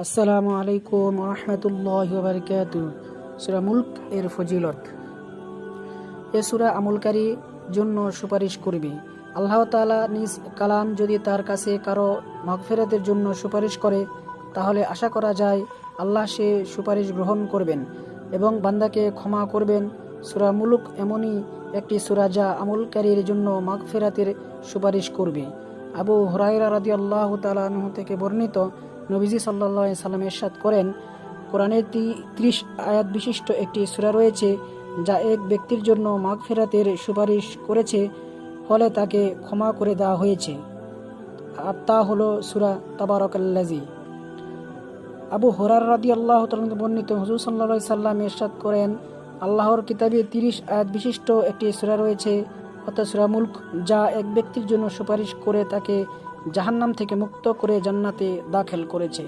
আসসালামু আলাইকুম রহমতুল্লাহি ওয়া বারাকাতুহু। সূরা মুলক এর ফজিলত। এ সূরা আমলকারী জন্য সুপারিশ করবে। আল্লাহ তাআলা নিজ কালাম যদি তার কাছে কারো মাগফিরাতের জন্য সুপারিশ করে, তাহলে আশা করা যায় আল্লাহ সে সুপারিশ গ্রহণ করবেন এবং বান্দাকে ক্ষমা করবেন। সূরা মুলক এমনই একটি সূরা যা আমলকারীর জন্য মাগফিরাতের সুপারিশ করবে। আবু হুরায়রা রাদিয়াল্লাহু তাআলা আনহু থেকে বর্ণিত, নবীজি সাল্লাল্লাহু আলাইহি সাল্লাম ইরশাদ করেন, কোরআনের 30 আয়াত বিশিষ্ট একটি সূরা রয়েছে যা এক ব্যক্তির জন্য মাগফিরাতের সুপারিশ করেছে, ফলে তাকে ক্ষমা করে দেওয়া হয়েছে, আর তা হলো সূরা তাবারাকাল্লাযী। আবু হুরায়রা রাদিয়াল্লাহু তাআলা বর্ণিত, হুজুর সাল্লাল্লাহু আলাইহি সাল্লাম ইরশাদ করেন, আল্লাহর কিতাবে 30 আয়াত বিশিষ্ট একটি সূরা রয়েছে, অর্থাৎ সূরা মুলক, যা এক ব্যক্তির জন্য সুপারিশ করে তাকে জাহান্নাম থেকে মুক্ত করে জান্নাতে দাখিল করেছে।